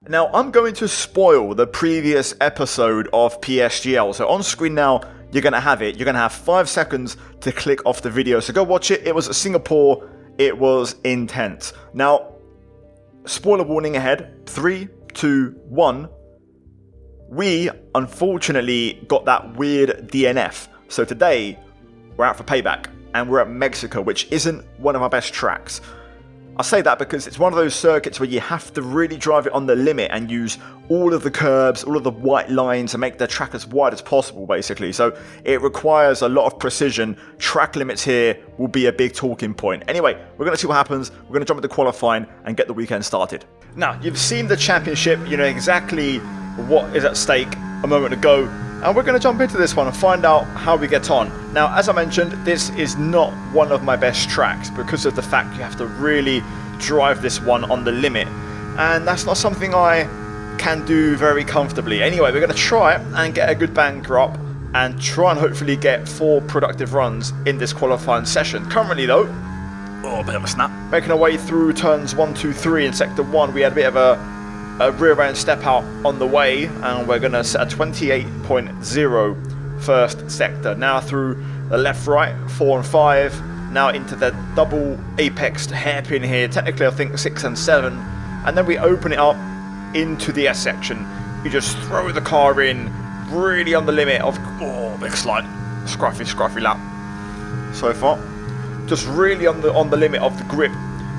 Now, I'm going to spoil the previous episode of PSGL. So on screen now, you're going to have it. You're going to have 5 seconds to click off the video. So go watch it. It was Singapore. It was intense. Now, spoiler warning ahead. 3, 2, 1. We, unfortunately, got that weird DNF. So today, we're out for payback. And we're at Mexico, which isn't one of our best tracks. I say that because it's one of those circuits where you have to really drive it on the limit and use all of the curbs, all of the white lines, and make the track as wide as possible, basically. So it requires a lot of precision. Track limits here will be a big talking point. Anyway, we're going to see what happens. We're going to jump into qualifying and get the weekend started. Now, you've seen the championship. You know exactly what is at stake a moment ago. And we're going to jump into this one and find out how we get on. Now, as I mentioned, this is not one of my best tracks because of the fact you have to really drive this one on the limit. And that's not something I can do very comfortably. Anyway, we're going to try it and get a good banker up and try and hopefully get 4 productive runs in this qualifying session. Currently, though, a bit of a snap. Making our way through turns 1, 2, 3 in sector 1. We had a bit of a rear end step out on the way, and we're going to set a 28.0 first sector. Now through the left, right, 4 and 5. Now into the double apexed hairpin here. Technically, I think 6 and 7. And then we open it up into the S section. You just throw the car in, really on the limit of, big slide. Scruffy lap so far. Just really on the limit of the grip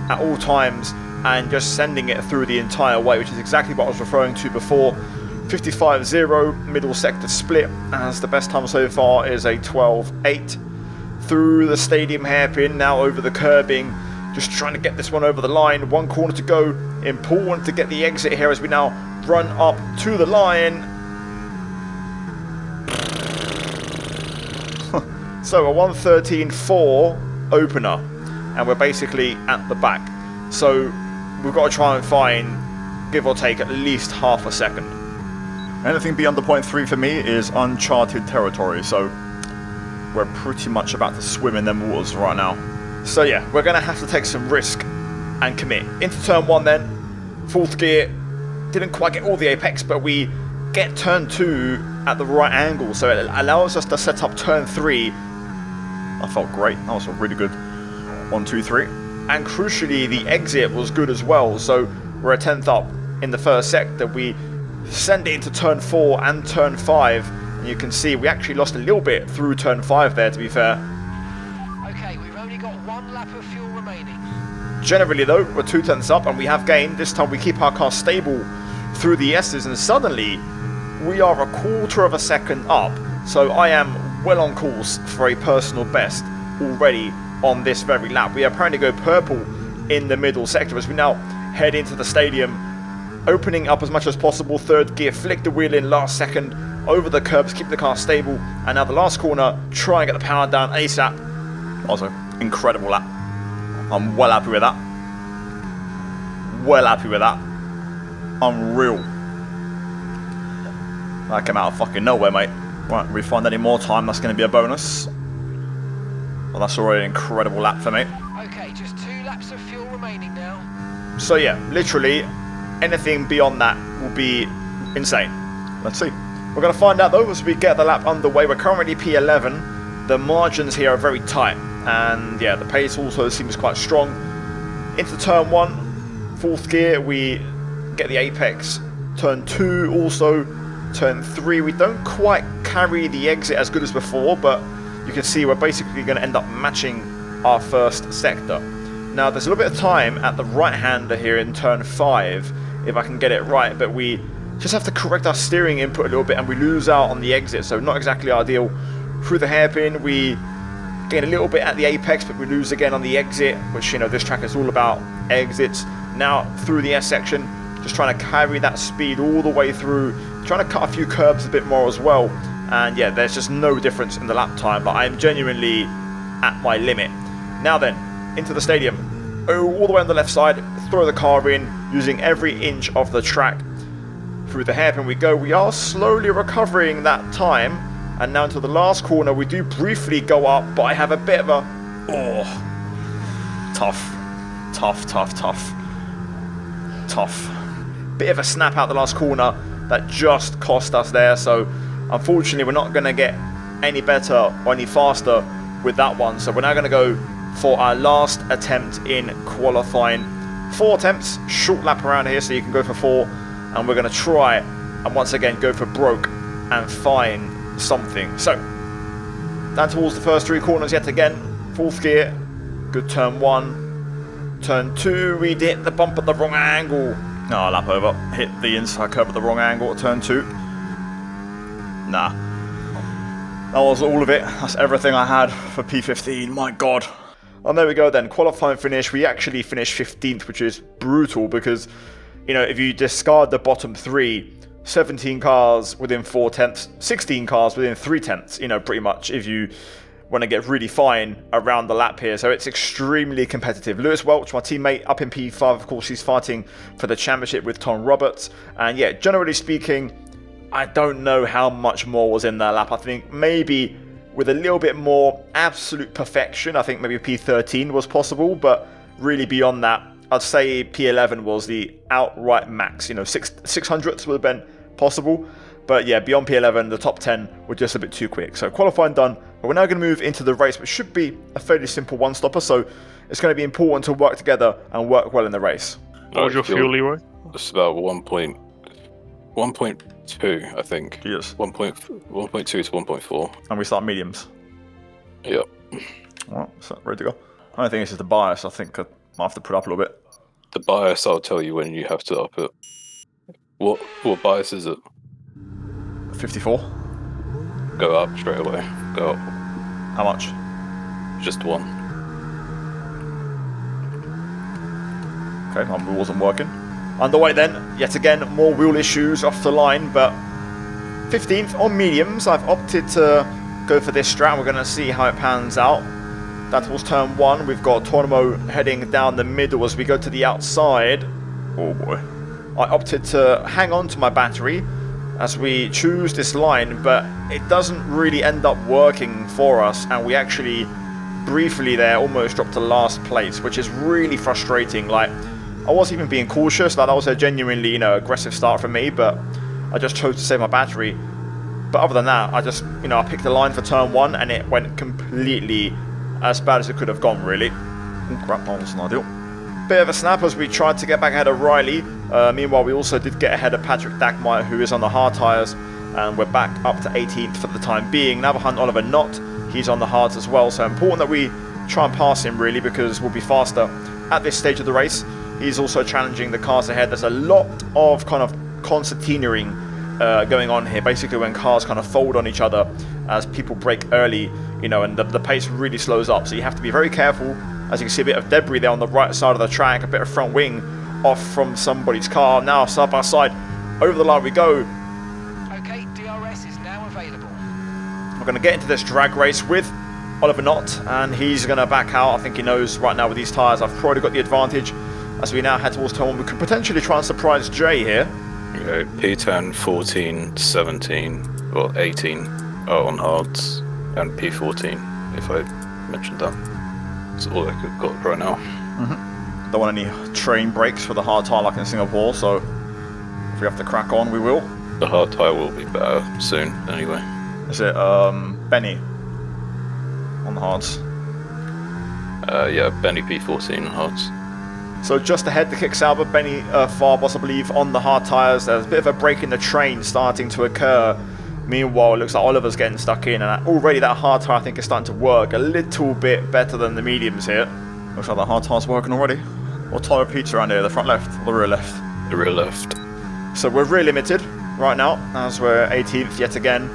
at all times, and just sending it through the entire way, which is exactly what I was referring to before. 55.0 middle sector split, as the best time so far is a 12.8. Through the stadium hairpin, now over the curbing, just trying to get this one over the line. 1 corner to go. Important to get the exit here as we now run up to the line. So a 1:13.4 opener, and we're basically at the back. So we've got to try and find, give or take, at least half a second. Anything beyond the 0.3 for me is uncharted territory, so we're pretty much about to swim in them waters right now. So yeah, we're going to have to take some risk and commit. Into turn 1 then, 4th gear. Didn't quite get all the apex, but we get turn 2 at the right angle, so it allows us to set up turn 3. I felt great. That was a really good 1, 2, 3. And crucially, the exit was good as well, so we're a 10th up in the first sector. We send it into turn 4 and turn 5, and you can see we actually lost a little bit through turn 5 there, to be fair. Okay, we've only got 1 lap of fuel remaining. Generally though, we're 2 tenths up, and we have gained. This time we keep our car stable through the S's, and suddenly we are a 1/4 of a second up, so I am well on course for a personal best already on this very lap. We apparently go purple in the middle sector as we now head into the stadium, opening up as much as possible. 3rd gear, flick the wheel in last second over the curbs, keep the car stable, and now the last corner, try and get the power down ASAP. Also, incredible lap. I'm well happy with that. Well happy with that. Unreal. That came out of fucking nowhere, mate. Right, if we find any more time, that's going to be a bonus. Well, that's already an incredible lap for me. Okay, just 2 laps of fuel remaining now. So yeah, literally anything beyond that will be insane. Let's see. We're going to find out though as we get the lap underway. We're currently P11. The margins here are very tight, and yeah, the pace also seems quite strong. Into turn 1, 4th gear, we get the apex. Turn 2 also. Turn 3, we don't quite carry the exit as good as before, but you can see we're basically going to end up matching our first sector. Now there's a little bit of time at the right-hander here in turn 5, if I can get it right, but we just have to correct our steering input a little bit and we lose out on the exit, so not exactly ideal. Through the hairpin, we gain a little bit at the apex, but we lose again on the exit, which, you know, this track is all about exits. Now through the S section, just trying to carry that speed all the way through, trying to cut a few curbs a bit more as well. And yeah, there's just no difference in the lap time, but I'm genuinely at my limit. Now then, into the stadium. All the way on the left side, throw the car in, using every inch of the track. Through the hairpin we go. We are slowly recovering that time. And now into the last corner, we do briefly go up, but I have a bit of a... Tough. bit of a snap out the last corner that just cost us there. So unfortunately, we're not going to get any better or any faster with that one. So we're now going to go for our last attempt in qualifying. 4 attempts, short lap around here, so you can go for 4. And we're going to try and once again go for broke and find something. So down towards the first 3 corners yet again. 4th gear, good turn 1. Turn 2, we hit the bump at the wrong angle. No, lap over. Hit the inside curve at the wrong angle at turn 2. Nah. That was all of it. That's everything I had for P15. My God. And there we go then. Qualifying finish. We actually finished 15th, which is brutal because, you know, if you discard the bottom 3, 17 cars within 4 tenths, 16 cars within 3 tenths, you know, pretty much, if you want to get really fine around the lap here. So it's extremely competitive. Lewis Welch, my teammate up in P5, of course, he's fighting for the championship with Tom Roberts. And yeah, generally speaking, I don't know how much more was in that lap. I think maybe with a little bit more absolute perfection, I think maybe P13 was possible, but really beyond that, I'd say P11 was the outright max. You know, 600ths would have been possible, but yeah, beyond P11, the top 10 were just a bit too quick. So qualifying done, but we're now going to move into the race, which should be a fairly simple one-stopper, so it's going to be important to work together and work well in the race. What was your fuel, Leroy? It's about 1.2, I think. Yes. 1.2 to 1.4. And we start mediums. Yep. Alright, so ready to go. I don't think this is the bias. I think I might have to put up a little bit. The bias, I'll tell you when you have to up it. What bias is it? 54. Go up straight away. Go up. How much? Just 1. Okay, my wheel wasn't working. Underway then, yet again, more wheel issues off the line, but 15th on mediums. I've opted to go for this strat. We're going to see how it pans out. That was turn 1. We've got Tornamo heading down the middle as we go to the outside. Oh boy. I opted to hang on to my battery as we choose this line, but it doesn't really end up working for us, and we actually briefly there almost dropped to last place, which is really frustrating. Like, I wasn't even being cautious. Like, that was a genuinely, you know, aggressive start for me, but I just chose to save my battery. But other than that, I just, you know, I picked a line for turn 1 and it went completely as bad as it could have gone, really. Oh crap, that wasn't ideal. Bit of a snap as we tried to get back ahead of Riley. Meanwhile, we also did get ahead of Patrick Dagmeyer, who is on the hard tyres, and we're back up to 18th for the time being. Navahunt Oliver not, he's on the hards as well, so important that we try and pass him, really, because we'll be faster at this stage of the race. He's also challenging the cars ahead. There's a lot of kind of concertinaing going on here, basically when cars kind of fold on each other as people brake early, you know, and the pace really slows up, so you have to be very careful. As you can see, a bit of debris there on the right side of the track, a bit of front wing off from somebody's car. Now side by side, over the line we go. Okay, DRS is now available. We're going to get into this drag race with Oliver Knott, and he's going to back out. I think he knows right now with these tyres I've probably got the advantage as we now head towards turn 1. We could potentially try and surprise Jay here. Okay, P10, 14, 17, or 18 are on hards, and P14, if I mentioned that. That's all I got right now. Don't want any train brakes for the hard tyre like in Singapore, so if we have to crack on, we will. The hard tyre will be better soon, anyway. Is it Benny on the hards? Yeah, Benny P14 on hards. So just ahead, the kick Sauber, Benny Farbos, I believe, on the hard tyres. There's a bit of a break in the train starting to occur. Meanwhile, it looks like Oliver's getting stuck in, and already that hard tyre I think is starting to work a little bit better than the mediums here. Looks like the hard tyre's working already. What tyre repeats around here? The front left or the rear left? The rear left. So we're rear limited right now as we're 18th yet again.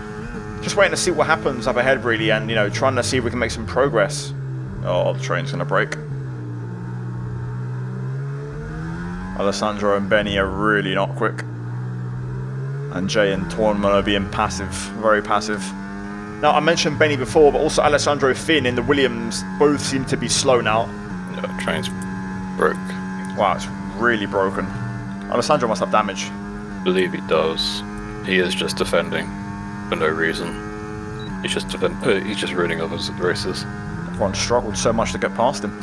Just waiting to see what happens up ahead, really, and, you know, trying to see if we can make some progress. Oh, the train's going to break. Alessandro and Benny are really not quick. And Jay and Tornman are being passive, very passive. Now, I mentioned Benny before, but also Alessandro Finn in the Williams both seem to be slow now. Yeah, train's broke. Wow, it's really broken. Alessandro must have damage. I believe he does. He is just defending for no reason. He's just ruining others at the races. Everyone struggled so much to get past him.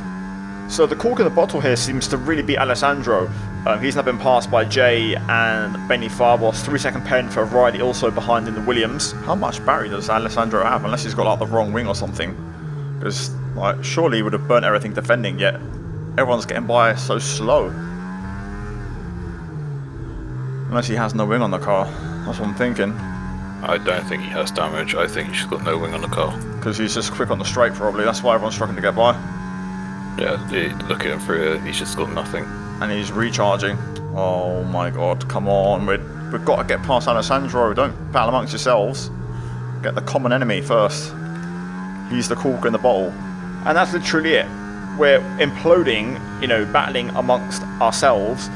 So the cork in the bottle here seems to really be Alessandro. He's now been passed by Jay and Benny Farbos. 3-second pen for Riley, also behind in the Williams. How much battery does Alessandro have? Unless he's got like the wrong wing or something. Because like, surely he would have burnt everything defending, yet everyone's getting by so slow. Unless he has no wing on the car. That's what I'm thinking. I don't think he has damage. I think he's got no wing on the car. Because he's just quick on the straight probably. That's why everyone's struggling to get by. Yeah, look at him through here. He's just got nothing. And he's recharging. Oh my god, come on. We've got to get past Alessandro. Don't battle amongst yourselves. Get the common enemy first. He's the cork in the bottle. And that's literally it. We're imploding, you know, battling amongst ourselves.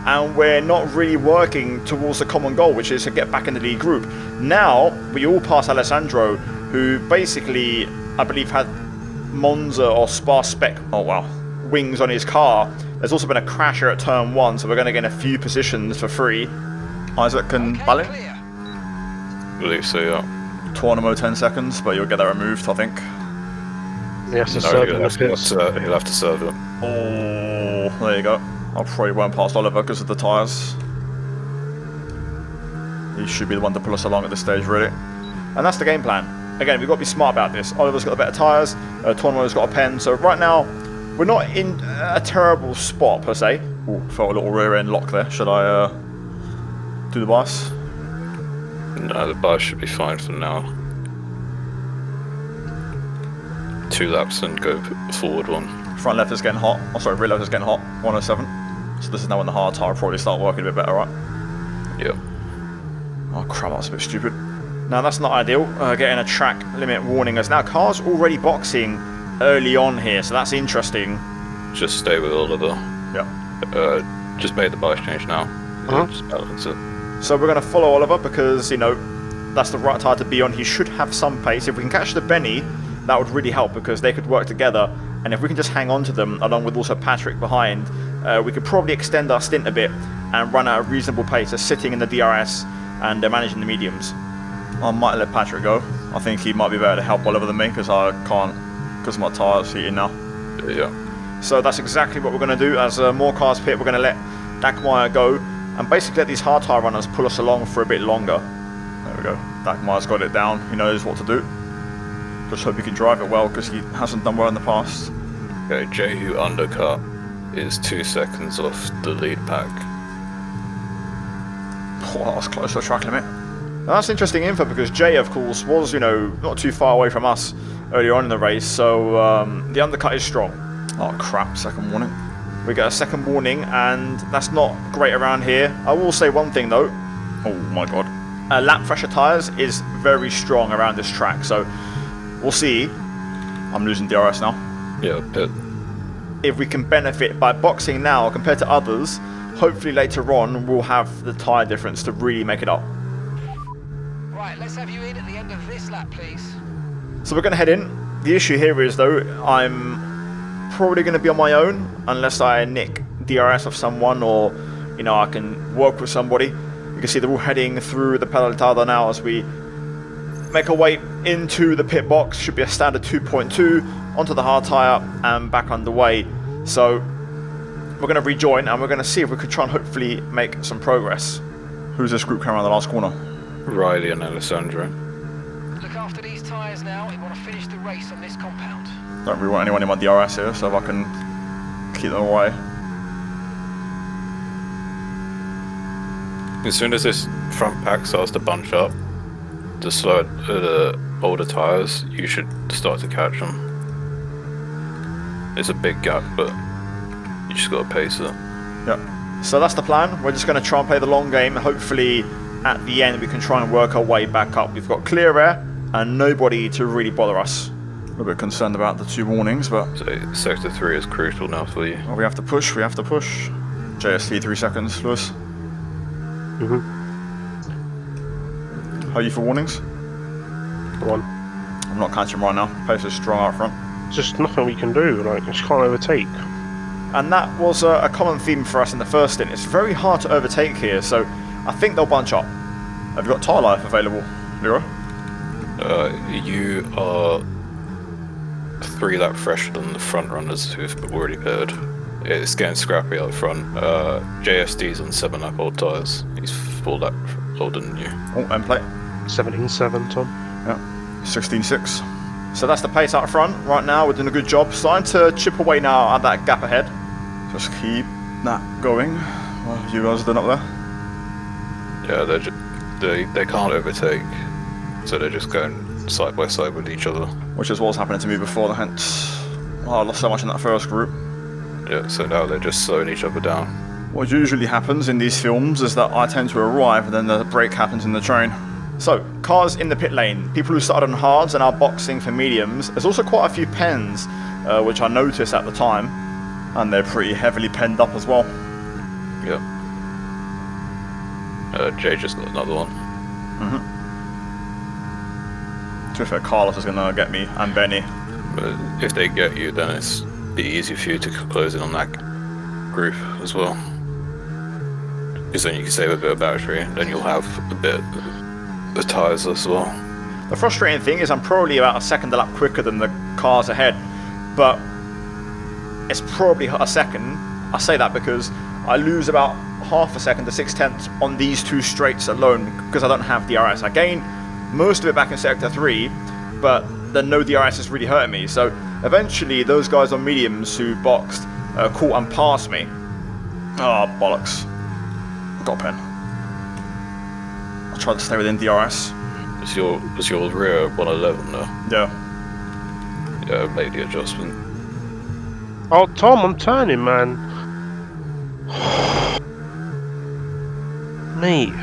And we're not really working towards the common goal, which is to get back in the lead group. Now, we all pass Alessandro, who basically, I believe, had Monza or Spa Spec, oh wow, wings on his car. There's also been a crash here at turn 1, so we're going to get a few positions for free. Isaac can ball it. I believe so, yeah. Tornamo 10 seconds, but you'll get that removed, I think. Yes, No, he'll have to serve it. Oh, there you go. I probably won't pass Oliver because of the tyres. He should be the one to pull us along at this stage, really. And that's the game plan. Again, we've got to be smart about this. Oliver's got the better tyres, Tornamo's got a pen, so right now, we're not in a terrible spot, per se. Ooh, felt a little rear end lock there. Should I do the bias? No, the bias should be fine for now. 2 laps and go forward 1. Front left is getting hot. Oh, sorry, rear left is getting hot. 107. So this is now when the hard tyre will probably start working a bit better, right? Yeah. Oh crap, that's a bit stupid. Now that's not ideal. Getting a track limit warning us. Now cars already boxing early on here, so that's interesting. Just stay with Oliver. Yeah. Just made the bias change now. Just balance it. So we're going to follow Oliver because, you know, that's the right tyre to be on. He should have some pace. If we can catch the Benny, that would really help because they could work together. And if we can just hang on to them, along with also Patrick behind, we could probably extend our stint a bit and run at a reasonable pace of sitting in the DRS and managing the mediums. I might let Patrick go. I think he might be better to help Oliver than me because I can't, because my tyre's heating now. Yeah. So that's exactly what we're going to do. As more cars pit, we're going to let Dagmeier go and basically let these hard tyre runners pull us along for a bit longer. There we go. Dagmeier's got it down. He knows what to do. Just hope he can drive it well because he hasn't done well in the past. Okay, Jehu undercut is 2 seconds off the lead pack. Oh, that was close to the track limit. Now, that's interesting info because Jay, of course, was, you know, not too far away from us earlier on in the race, so the undercut is strong. Oh crap, second warning. We get a second warning and that's not great around here. I will say one thing though. Oh my god. Lap pressure tyres is very strong around this track, so we'll see. I'm losing DRS now. Yeah, pit. If we can benefit by boxing now compared to others, hopefully later on we'll have the tyre difference to really make it up. Right, let's have you in at the end of this lap, please. So we're going to head in. The issue here is though, I'm probably going to be on my own unless I nick DRS of someone or, you know, I can work with somebody. You can see they're all heading through the Pelotada now as we make our way into the pit box. Should be a standard 2.2 onto the hard tyre and back underway. So we're going to rejoin and we're going to see if we could try and hopefully make some progress. Who's this group coming around the last corner? Riley and Alessandro. Look after these tyres now. We want to finish the race on this compound. Don't really want anyone in my DRS here, so if I can keep them away. As soon as this front pack starts to bunch up, the older tyres, you should start to catch them. It's a big gap, but you just got to pace it. Yeah. So that's the plan. We're just going to try and play the long game. Hopefully at the end we can try and work our way back up. We've got clear air and nobody to really bother us. A little bit concerned about the 2 warnings, but... So sector 3 is crucial now for you. Oh, we have to push, JST 3 seconds, Lewis. How are you for warnings? 1. I'm not catching right now. Pace is strong out front. Just nothing we can do, like, you just can't overtake. And that was a common theme for us in the first stint. It's very hard to overtake here, so I think they'll bunch up. Have you got tyre life available, Leroy? You are 3 lap fresher than the front runners who've already paired. It's getting scrappy out front. JSD's on 7 lap old tyres. He's 4 lap older than you. Oh, end plate. 17.7, Tom. Yeah, 16.6. So that's the pace out front. Right now we're doing a good job. Starting to chip away now at that gap ahead. Just keep that going. Well, you guys are doing up there. Yeah, they can't overtake, so they're just going side by side with each other. Which is what was happening to me before, hence I lost so much in that first group. Yeah, so now they're just slowing each other down. What usually happens in these films is that I tend to arrive and then the break happens in the train. So, cars in the pit lane, people who started on hards and are boxing for mediums. There's also quite a few pens, which I noticed at the time, and they're pretty heavily penned up as well. Yeah. Jay just got another one. To be fair, Carlos is going to get me, and Benny. But if they get you, then it's be easier for you to close in on that group as well. Because then you can save a bit of battery, and then you'll have a bit the tyres as well. The frustrating thing is I'm probably about a second a lap quicker than the cars ahead, but it's probably a second. I say that because I lose about half a second to 6/10 on these 2 straights alone because I don't have DRS. I gain most of it back in sector 3, but the no DRS is really hurting me. So eventually those guys on mediums who boxed caught and passed me. Oh, bollocks. Got a pen. I tried to stay within DRS. Was your rear 111 though? Yeah. Yeah, I made the adjustment. Oh, Tom, I'm turning, man. Me.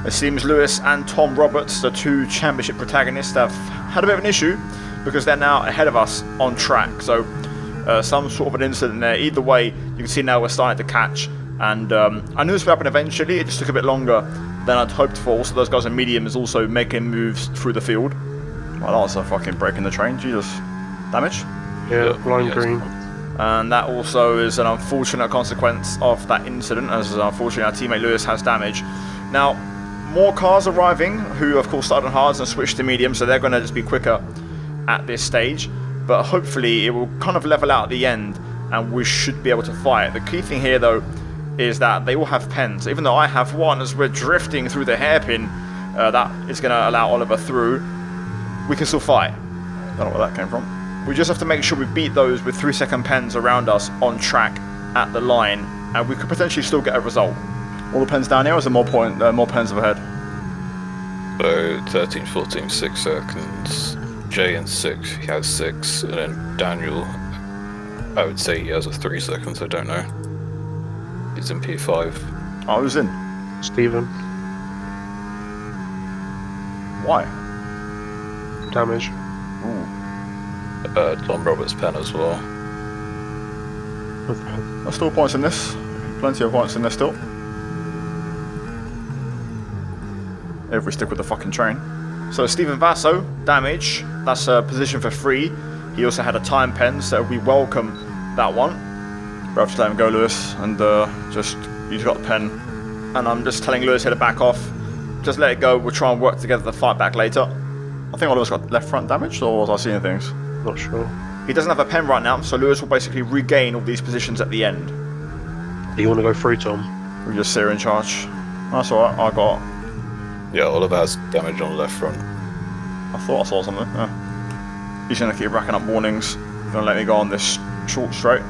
It seems Lewis and Tom Roberts, the 2 championship protagonists, have had a bit of an issue because they're now ahead of us on track. So some sort of an incident there. Either way, you can see now we're starting to catch. And I knew this would happen eventually. It just took a bit longer than I'd hoped for. So those guys in mediums also making moves through the field. Well, that was a fucking break in the train. Jesus. Damage? Yeah, lime green. And that also is an unfortunate consequence of that incident, as unfortunately our teammate Lewis has damage. Now, more cars arriving, who of course started on hards and switched to medium, so they're going to just be quicker at this stage. But hopefully it will kind of level out at the end, and we should be able to fight. The key thing here, though, is that they all have pens. Even though I have one, as we're drifting through the hairpin, that is going to allow Oliver through. We can still fight. Don't know where that came from. We just have to make sure we beat those with 3-second pens around us on track at the line, and we could potentially still get a result. All the pens down here, or is there more pens ahead? So 13, 14, 6 seconds. Jay in 6, he has 6, and then Daniel, I would say he has a 3 seconds, I don't know. He's in P5. Oh, who's in? Stephen. Why? Damage. Ooh. Tom Roberts' pen as well. There's still points in this. Plenty of points in this still. If we stick with the fucking train. So Stephen Vasso, damage. That's a position for 3. He also had a time pen, so we welcome that one. We'll have to let him go, Lewis, and he's got the pen. And I'm just telling Lewis here to back off. Just let it go, we'll try and work together to fight back later. I think Oliver's got left front damage, or was I seeing things? Not sure. He doesn't have a pen right now, so Lewis will basically regain all these positions at the end. Do you want to go through, Tom? We just sit in charge. That's alright, I got... Yeah, Oliver has damage on the left front. I thought I saw something, yeah. He's going to keep racking up warnings. Going to let me go on this short straight.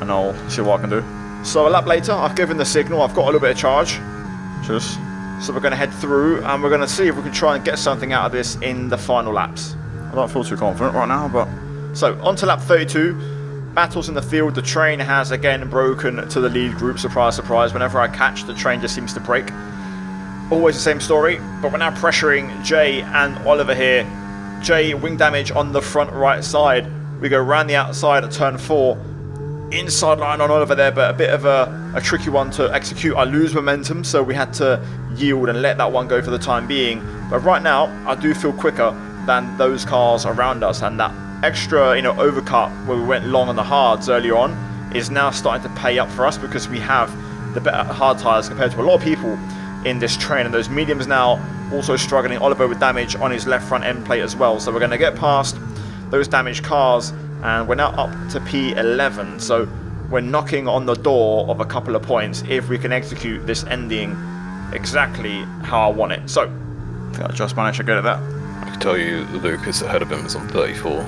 And I'll see what I can do. So a lap later, I've given the signal. I've got a little bit of charge. So we're going to head through, and we're going to see if we can try and get something out of this in the final laps. I don't feel too confident right now, but... So, on to lap 32. Battles in the field. The train has again broken to the lead group. Surprise, surprise. Whenever I catch, the train just seems to break. Always the same story, but we're now pressuring Jay and Oliver here. Jay, wing damage on the front right side. We go round the outside at turn 4. Inside line on Oliver there, but a bit of a tricky one to execute. I lose momentum, so we had to yield and let that one go for the time being. But right now, I do feel quicker than those cars around us, and that extra, overcut where we went long on the hards earlier on is now starting to pay up for us because we have the better hard tyres compared to a lot of people in this train, and those mediums now also struggling. Oliver with damage on his left front end plate as well, so we're going to get past those damaged cars, and we're now up to P11. So we're knocking on the door of a couple of points if we can execute this ending exactly how I want it. So I think I just managed to get at that. I can tell you Lucas ahead of him is on 34.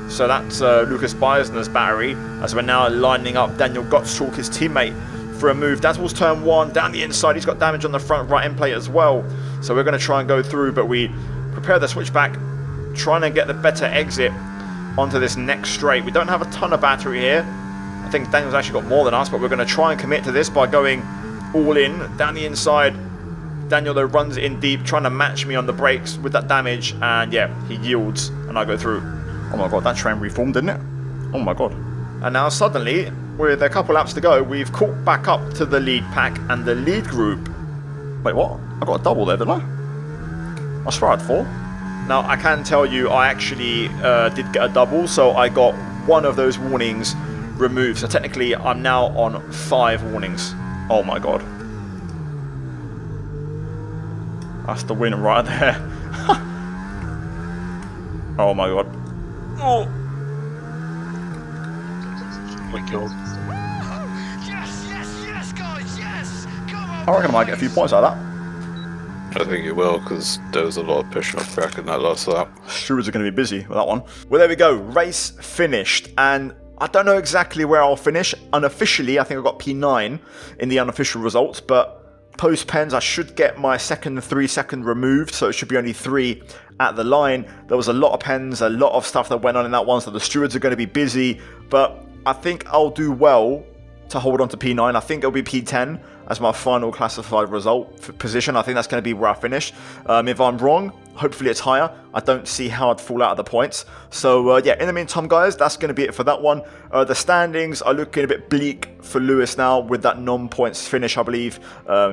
So that's Lucas Beiersner's battery, as we're now lining up Daniel Gottschalk, his teammate, for a move. That's turn 1, down the inside, he's got damage on the front right end plate as well. So we're going to try and go through, but we prepare the switchback, trying to get the better exit onto this next straight. We don't have a ton of battery here. I think Daniel's actually got more than us, but we're going to try and commit to this by going all in, down the inside. Daniel though runs it in deep, trying to match me on the brakes with that damage, and yeah, he yields, and I go through. Oh my god, that train reformed, didn't it? Oh my god. And now suddenly, with a couple laps to go, we've caught back up to the lead pack and the lead group. Wait, what? I got a double there, didn't I? I swear I had 4. Now, I can tell you I actually did get a double, so I got one of those warnings removed. So technically, I'm now on 5 warnings. Oh my god. That's the win right there. Oh my god. Oh. My god. Yes, yes, yes, guys, yes! Come on! I reckon I might get a few points out of that. I think you will, because there was a lot of pushing off back in that last lap. Stewards are going to be busy with that one. Well, there we go. Race finished. And I don't know exactly where I'll finish. Unofficially, I think I got P9 in the unofficial results. But post-pens, I should get my second 3-second removed. So it should be only 3 at the line. There was a lot of pens, a lot of stuff that went on in that one. So the stewards are going to be busy. But I think I'll do well to hold on to P9. I think it'll be P10 as my final classified result for position. I think that's going to be where I finish. If I'm wrong, hopefully it's higher. I don't see how I'd fall out of the points. So yeah, in the meantime, guys, that's going to be it for that one. The standings are looking a bit bleak for Lewis now with that non-points finish, I believe.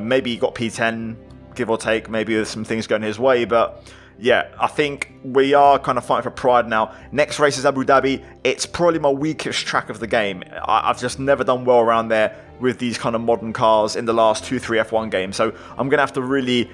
Maybe he got P10, give or take. Maybe there's some things going his way, but yeah, I think we are kind of fighting for pride now. Next race is Abu Dhabi. It's probably my weakest track of the game. I've just never done well around there with these kind of modern cars in the last 2-3 F1 games. So I'm going to have to really,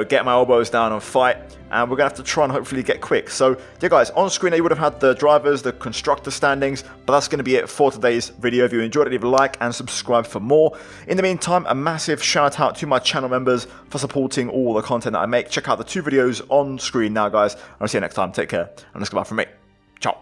get my elbows down and fight. And we're going to have to try and hopefully get quick. So yeah, guys, on screen you would have had the drivers, the constructor standings. But that's going to be it for today's video. If you enjoyed it, leave a like and subscribe for more. In the meantime, a massive shout out to my channel members for supporting all the content that I make. Check out the 2 videos on screen now, guys. I'll see you next time. Take care. And let's go back from me. Ciao.